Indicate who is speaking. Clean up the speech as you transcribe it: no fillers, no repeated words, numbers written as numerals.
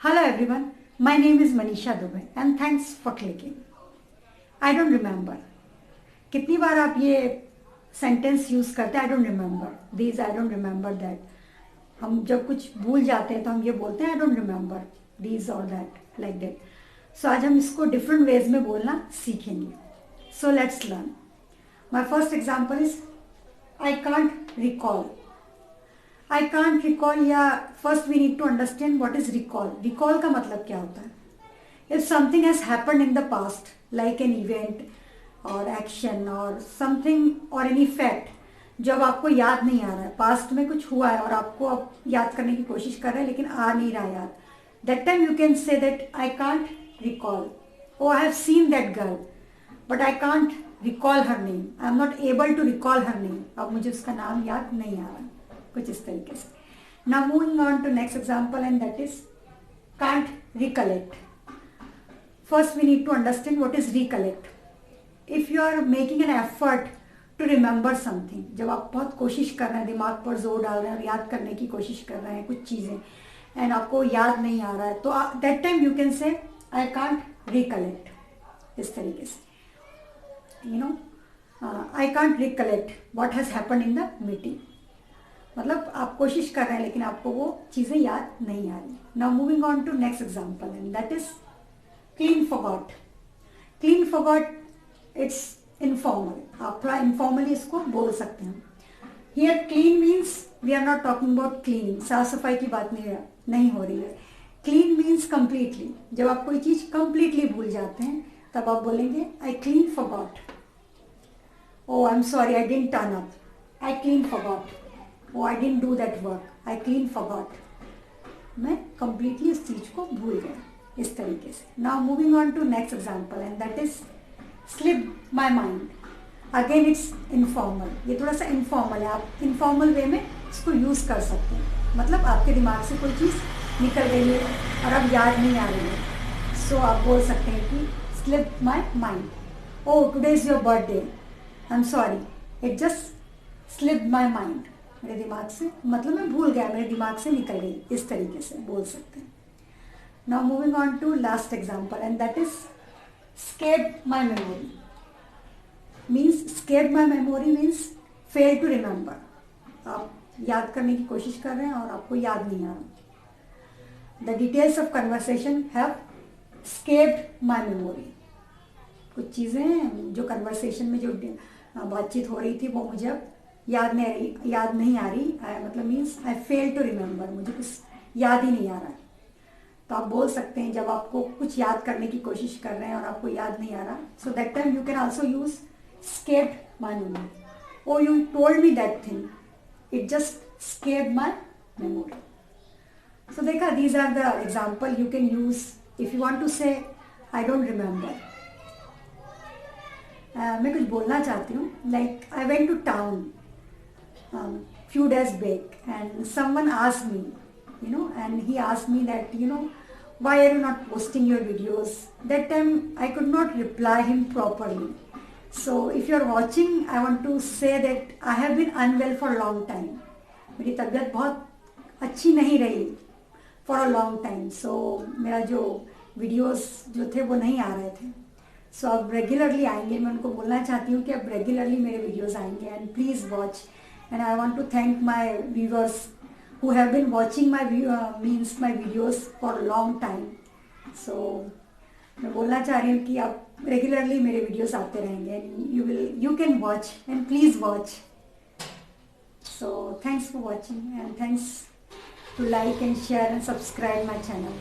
Speaker 1: Hello everyone, my name is Manisha Dubey and thanks for clicking. I don't remember. कितनी बार आप ये sentence use करते हैं? I don't remember these, I don't remember that. हम जब कुछ भूल जाते हैं तो हम ये बोलते हैं I don't remember these or that, like that. So आज हम इसको डिफरेंट वेज में बोलना सीखेंगे. So let's learn. My first example is I can't recall. I can't recall या first we need to understand what is recall. Recall का मतलब क्या होता है? If something has happened in the past, like an event or action or something or any fact, जब आपको याद नहीं आ रहा है, पास्ट में कुछ हुआ है और आपको अब याद करने की कोशिश कर रहे हैं लेकिन आ नहीं रहा याद, that time you can say that I can't recall. Oh, I have seen that girl, but I can't recall her name. I am not able to recall her name. अब मुझे उसका नाम याद नहीं आ रहा, कुछ इस तरीके से. Now moving on to next example, and that is can't recollect. First we need to understand what is recollect. If you are making an effort to remember something, जब आप बहुत कोशिश कर रहे हैं, दिमाग पर जोर डाल रहे हैं और याद करने की कोशिश कर रहे हैं कुछ चीज़ें एंड आपको याद नहीं आ रहा है, तो that time you can say I can't recollect. इस तरीके से I can't recollect what has happened in the meeting. मतलब आप कोशिश कर रहे हैं लेकिन आपको वो चीज़ें याद नहीं आ रही. Now moving on to next example and that is clean forgot. Clean forgot it's informal, आप थोड़ा इनफॉर्मली इसको बोल सकते हैं. Here clean means we are not talking about cleaning, साफ सफाई की बात नहीं हो रही है. Clean means completely. जब आप कोई चीज़ कम्प्लीटली भूल जाते हैं तब आप बोलेंगे I clean forgot. Oh I am sorry I didn't turn up. I clean forgot. Oh, I didn't do that work. I clean forgot. मैं completely इस चीज़ को भूल गया. इस तरीके से. Now moving on to next example and that is slip my mind. Again it's informal. ये थोड़ा सा informal है. आप informal way में इसको use कर सकते हैं. मतलब आपके दिमाग से कोई चीज़ निकल गई है और अब याद नहीं आ रही है. So आप बोल सकते हैं कि slip my mind. Oh, today is your birthday. I'm sorry. It just slipped my mind. मेरे दिमाग से, मतलब मैं भूल गया, मेरे दिमाग से निकल गई. इस तरीके से बोल सकते हैं. Now moving on to last example and that is escape my memory. Means escape my memory means fail to remember. आप याद करने की कोशिश कर रहे हैं और आपको याद नहीं आ रहा. The details of conversation have escaped my memory. कुछ चीज़ें जो कन्वर्सेशन में जो बातचीत हो रही थी वो मुझे अब याद नहीं आ रही. मतलब means I fail to remember, मुझे कुछ याद ही नहीं आ रहा है. तो आप बोल सकते हैं जब आपको कुछ याद करने की कोशिश कर रहे हैं और आपको याद नहीं आ रहा, so that time you can also use escaped my memory. Oh you told me that thing, it just escaped my memory. So देखा, these are the example you can use if you want to say I don't remember. मैं कुछ बोलना चाहती हूँ. Like I went to town few days back and someone asked me, and he asked me that, why are you not posting your videos? That time I could not reply him properly. So if you are watching, I want to say that I have been unwell for a long time. मेरी तबीयत बहुत अच्छी नहीं रही for a long time. So मेरा जो videos जो थे वो नहीं आ रहे थे. So अब रेगुलरली आएंगे. मैं उनको बोलना चाहती हूँ कि अब रेगुलरली मेरे वीडियोज़ आएंगे and please watch. And I want to thank my viewers who have been watching my videos for a long time. So मैं बोलना चाह रही हूँ कि आप रेगुलरली मेरे वीडियोस आते रहेंगे and you can watch and please watch. So thanks for watching and thanks to like and share and subscribe my channel.